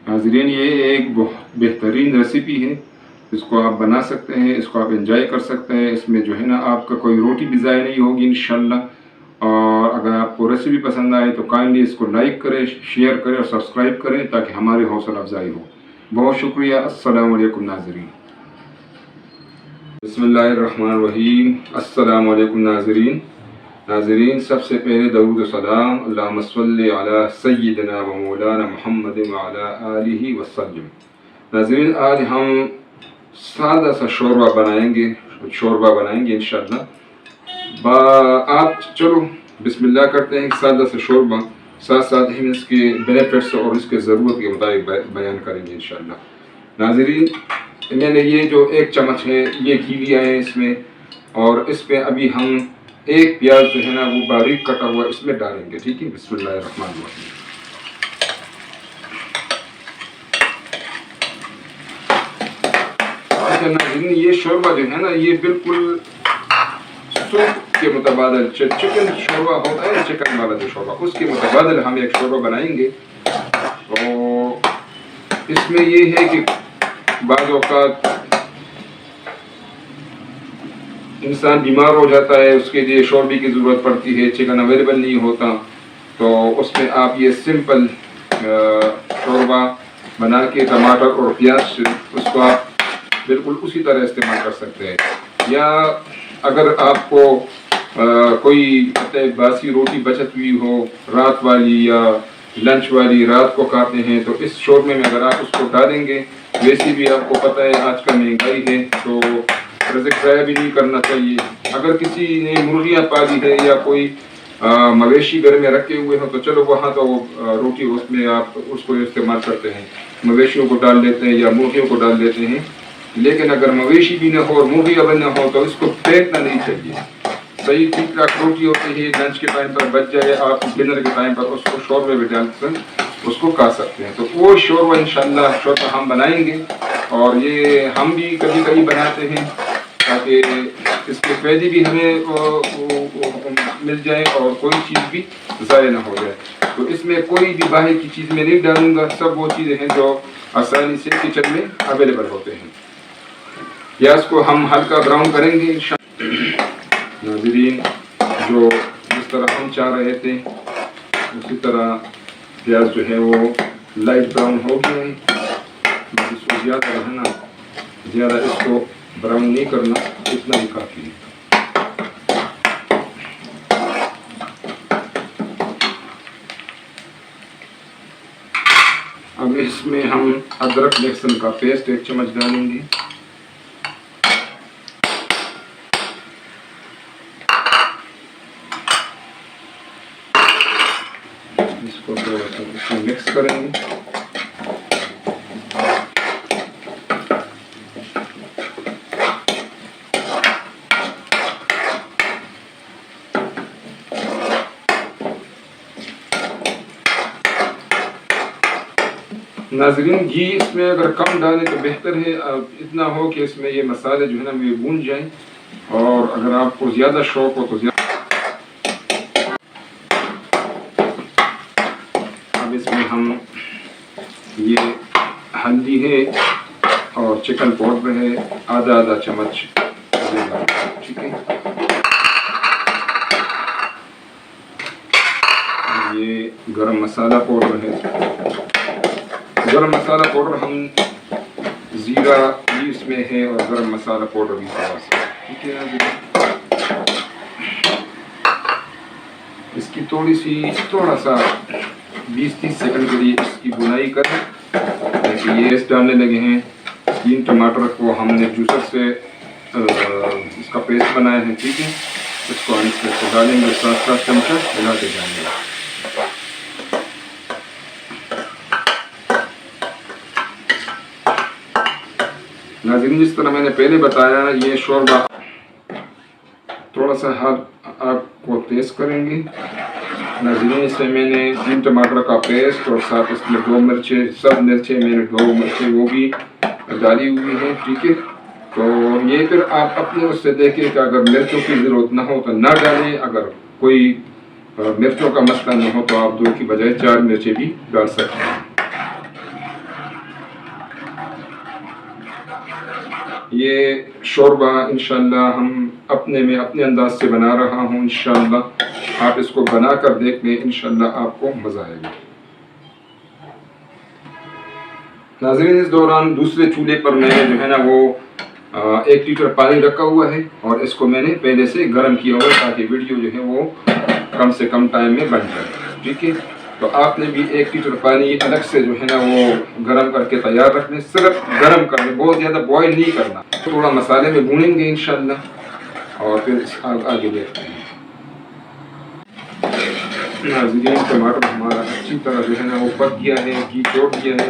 नाज़रीन, ये एक बहुत बेहतरीन रेसिपी है। इसको आप बना सकते हैं, इसको आप एंजॉय कर सकते हैं। इसमें जो है ना आपका कोई रोटी भी ज़ाया नहीं होगी इंशाल्लाह। और अगर आपको रेसिपी पसंद आए तो काइंडली इसको लाइक करें, शेयर करें और सब्सक्राइब करें ताकि हमारी हौसला अफजाई हो। बहुत शुक्रिया। अस्सलाम वालेकुम नाज़रीन। बिस्मिल्लाहिर्रहमानिर्रहीम। अस्सलाम वालेकुम नाज़रीन। सबसे पहले दरूद सलाम अल्लाहुम्मा सल्लि अला सय्यिदिना व मौलाना मुहम्मद व अला आलिहि वसल्लम। नाज़रीन, आज हम सादा सा शोरबा बनाएंगे इंशाअल्लाह। आप चलो बिस्मिल्लाह करते हैं। सादा सा शोरबा, साथ साथ हम इसके बेनिफिट्स और इसके ज़रूरत के मुताबिक बयान करेंगे इंशाअल्लाह। नाज़रीन, मैंने ये जो 1 चम्मच है ये घी लिया है इसमें, और इस पर अभी हम एक प्याज जो है ना वो बारीक कटा हुआ इसमें डालेंगे। ठीक है, बिस्मिल्लाहिर्रहमानिर्रहीम। नाज़रीन, ये शोरबा जो है ना ये बिल्कुल सूप के मुतबादिल, चिकन शोरबा होता है, चिकन वाला जो शोरबा, उसके मुतबादिल हम एक शोरबा बनाएंगे। तो इसमें ये है कि बाज़ औक़ात इंसान बीमार हो जाता है, उसके लिए शोरबे की ज़रूरत पड़ती है, चिकन अवेलेबल नहीं होता, तो उसमें आप ये सिंपल शोरबा बना के टमाटर और प्याज से उसको आप बिल्कुल उसी तरह इस्तेमाल कर सकते हैं। या अगर आपको कोई बासी रोटी बचत हुई हो रात वाली या लंच वाली, रात को खाते हैं, तो इस शोरबे में अगर आप उसको डालेंगे, वैसे भी आपको पता है आजकल महंगाई है तो रिज़्क़ ज़ाया भी नहीं करना चाहिए। अगर किसी ने मुर्गियाँ पाली है या कोई मवेशी घर में रखे हुए हो तो चलो वहाँ तो रोटी उसमें आप उसको इस्तेमाल करते हैं, मवेशियों को डाल लेते हैं या मुर्गियों को डाल लेते हैं। लेकिन अगर मवेशी भी न हो और मुर्गियाँ भी न हो तो इसको फेंकना नहीं चाहिए। सही ठीक ठाक रोटी होती है, लंच के टाइम पर बच जाए, आप डिनर के टाइम पर उसको शोरबे में डालकर उसको खा सकते हैं। तो वो शोरबा इंशाअल्लाह शोरबा हम बनाएंगे, और ये हम भी कभी कभी बनाते हैं ताकि इसके फ़ायदे भी हमें मिल जाए और कोई चीज़ भी ज़ाया ना हो जाए। तो इसमें कोई भी बाहर की चीज़ में नहीं डालूंगा, सब वो चीज़ें हैं जो आसानी से किचन में अवेलेबल होते हैं। प्याज को हम हल्का ब्राउन करेंगे इंशाअल्लाह। नाज़रीन, जो जिस तरह हम चाह रहे थे उसी तरह प्याज जो है वो लाइट ब्राउन हो गया है। इसको ज़्यादा रहना, ज़्यादा इसको ब्राउन नहीं करना, इतना ही काफ़ी है। अब इसमें हम अदरक लहसुन का पेस्ट 1 चम्मच डालेंगे। इसको थोड़ा सा मिक्स करेंगे। नाज़रीन, घी इसमें अगर कम डालें तो बेहतर है, इतना हो कि इसमें ये मसाले जो है ना ये भून जाएं, और अगर आपको ज़्यादा शौक़ हो तो ज़्यादा। अब इसमें हम ये हल्दी है और चिकन पाउडर है आधा चम्मच, ठीक है। ये गरम मसाला पाउडर है, गरम मसाला पाउडर हम ज़ीरा भी इसमें है और गरम मसाला पाउडर भी थोड़ा सा, ठीक है ना। इसकी थोड़ा सा 20-30 सेकंड के लिए इसकी बुनाई करें। जैसे ये डालने लगे हैं 3 टमाटर को हमने जूसर से इसका पेस्ट बनाया है, ठीक है। इसको हम इसमें डालेंगे, 7 चमचा हिलाते जाएंगे। नाज़रीन, जिस तरह मैंने पहले बताया, ये शोरबा थोड़ा सा आग को तेज़ करेंगे। नाज़रीन, इसमें मैंने 3 टमाटर का पेस्ट और साथ इसमें 2 मिर्चें, सब मिर्चें मैंने 2 मिर्चें वो भी डाली हुई हैं, ठीक है। तो ये फिर आप अपने उससे देखें कि अगर मिर्चों की ज़रूरत ना हो तो ना डालें, अगर कोई मिर्चों का मसला ना हो तो आप 2 की बजाय 4 मिर्चें भी डाल सकते हैं। ये शोरबा इंशाल्लाह हम अपने अंदाज से बना रहा हूँ। इंशाल्लाह आप इसको बना कर देख लें, इंशाल्लाह आपको मज़ा आएगा। नाज़रीन, इस दौरान दूसरे चूल्हे पर मैंने जो है ना वो 1 लीटर पानी रखा हुआ है और इसको मैंने पहले से गर्म किया हुआ है ताकि वीडियो जो है वो कम से कम टाइम में बन जाए। ठीक है, तो आपने भी 1 लीटर पानी अलग से जो है ना वो गर्म करके तैयार रखने, सिर्फ गर्म करने, बहुत ज़्यादा बॉयल नहीं करना। थोड़ा मसाले में भूनेंगे इंशाल्लाह और फिर आगे देखते हैं। नाज़रीन, टमाटर हमारा अच्छी तरह जो है ना वो पक गया है, घी छोड़ दिया है।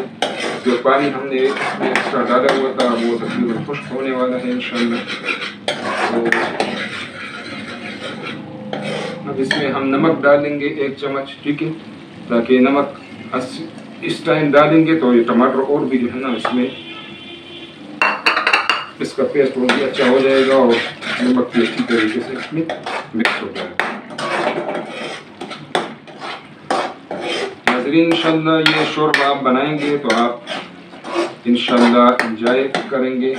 जो पानी हमने इसमें एक्स्ट्रा डाला हुआ था वो तकरीबन खुश्क होने वाला है इंशाल्लाह। तो अब इसमें हम नमक डालेंगे 1 चम्मच, ठीक है, ताकि नमक इस टाइम डालेंगे तो ये टमाटर और भी जो है ना इसमें इसका पेस्ट और भी अच्छा हो जाएगा और नमक भी अच्छी तरीके से इसमें मिक्स हो जाएगा। नाज़रीन, इंशाल्लाह ये शोरबा आप बनाएंगे तो आप इंशाल्लाह एंजॉय करेंगे।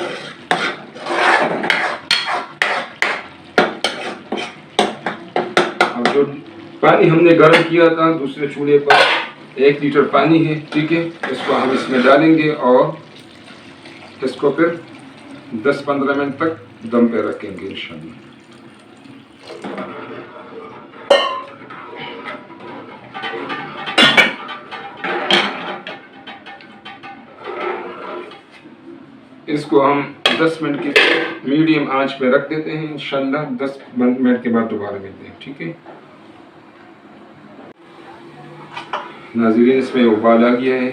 अब जो पानी हमने गर्म किया था दूसरे चूल्हे पर 1 लीटर पानी है, ठीक है, इसको हम इसमें डालेंगे और इसको फिर 10-15 मिनट तक दम पे रखेंगे इंशाल्लाह। इसको हम 10 मिनट की मीडियम आंच पे रख देते हैं इंशाल्लाह। 10 मिनट के बाद दोबारा मिलते हैं, ठीक है। नाज़रीन, इसमें उबाल आ गया है,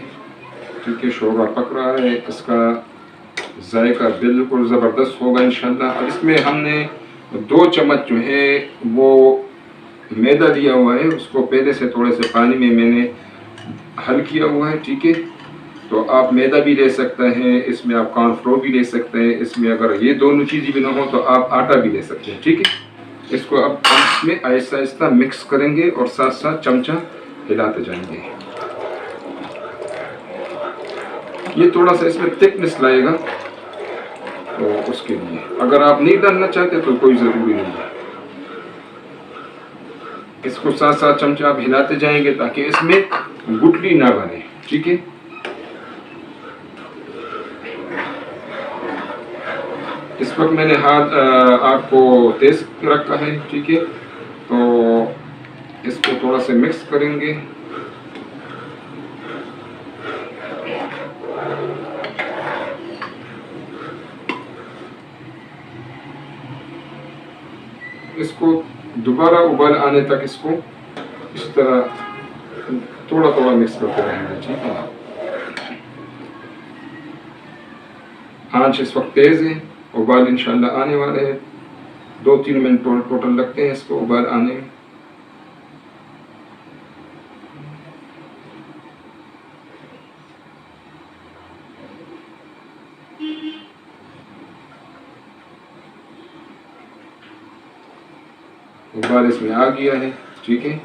ठीक है, शोरबा पक रहा है, इसका जायका बिल्कुल ज़बरदस्त होगा इंशाल्लाह। अब इसमें हमने 2 चम्मच जो है वो मैदा दिया हुआ है, उसको पहले से थोड़े से पानी में मैंने हल किया हुआ है, ठीक है। तो आप मैदा भी ले सकते हैं, इसमें आप कॉर्नफ्लोर भी ले सकते हैं, इसमें अगर ये दोनों चीज़ें भी ना हो तो आप आटा भी ले सकते हैं, ठीक है। इसको अब इसमें आहिस्ता आहिस्ता मिक्स करेंगे और साथ साथ चमचा हिलाते जाएंगे। ये थोड़ा सा इसमें थिकनेस लाएगा, तो उसके लिए अगर आप नहीं डालना चाहते तो कोई ज़रूरी नहीं है। इसको साथ साथ चमचा आप हिलाते जाएंगे ताकि इसमें गुठली ना बने, ठीक है। इस वक्त मैंने आग को तेज रखा है, ठीक है, तो इसको थोड़ा सा मिक्स करेंगे। इसको दोबारा उबाल आने तक इसको इस तरह थोड़ा थोड़ा मिक्स करते रहेंगे, ठीक है। आंच इस वक्त तेज है, उबाल इंशाल्लाह आने वाले हैं। 2-3 मिनट टोटल लगते हैं इसको उबाल आने में। उबाल इसमें आ गया है, ठीक है,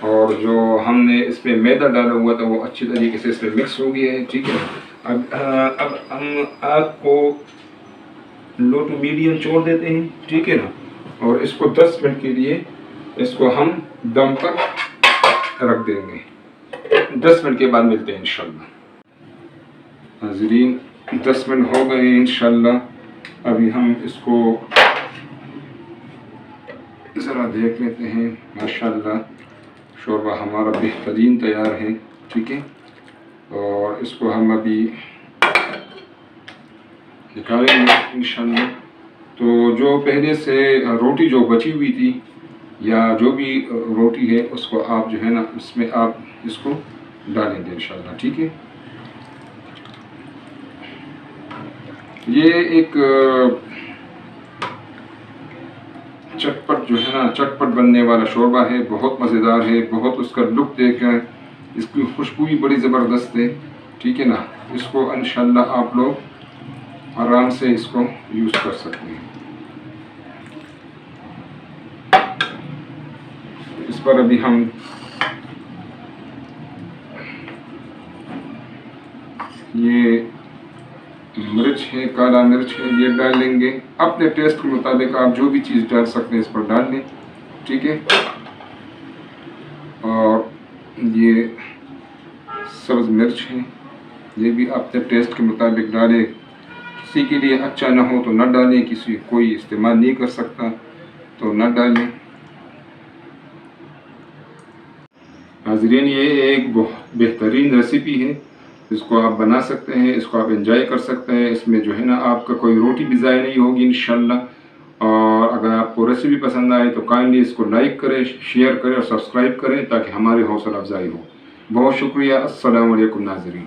और जो हमने इसमें मैदा डाला हुआ था वो अच्छी तरीके से इसमें मिक्स हो गया है, ठीक है। अब हम आग को लो टू मीडियम छोड़ देते हैं, ठीक है ना, और इसको 10 मिनट के लिए इसको हम दम पर रख देंगे। 10 मिनट के बाद मिलते हैं इंशाल्लाह। नाज़रीन, 10 मिनट हो गए इंशाल्लाह। अभी हम इसको ज़रा देख लेते हैं। माशाल्लाह शोरबा हमारा बेहतरीन तैयार है, ठीक है, और इसको हम अभी निकालेंगे इंशाल्लाह। तो जो पहले से रोटी जो बची हुई थी या जो भी रोटी है उसको आप जो है ना इसमें आप इसको डालेंगे इंशाल्लाह, ठीक है। ये एक चटपट जो है ना चटपट बनने वाला शोरबा है, बहुत मज़ेदार है, बहुत उसका लुक देखकर इसकी खुशबू भी बड़ी ज़बरदस्त है, ठीक है ना। इसको इंशाल्लाह आप लोग आराम से इसको यूज़ कर सकते हैं। इस पर अभी हम ये मिर्च है, काला मिर्च है, ये डाल लेंगे। अपने टेस्ट के मुताबिक आप जो भी चीज़ डाल सकते हैं इस पर डाल लें, ठीक है। और ये सब्ज़ मिर्च है, ये भी अपने टेस्ट के मुताबिक डालें। किसी के लिए अच्छा ना हो तो न डालें, किसी कोई इस्तेमाल नहीं कर सकता तो न डालें। नाज़रीन, ये एक बहुत बेहतरीन रेसिपी है, इसको आप बना सकते हैं, इसको आप एंजॉय कर सकते हैं। इसमें जो है ना आपका कोई रोटी भी ज़ाया नहीं होगी इंशाल्लाह। और अगर आपको रेसिपी पसंद आए तो काइंडली इसको लाइक करें, शेयर करें और सब्सक्राइब करें ताकि हमारी हौसला अफजाई हो। बहुत शुक्रिया। अस्सलाम वालेकुम नाज़रीन।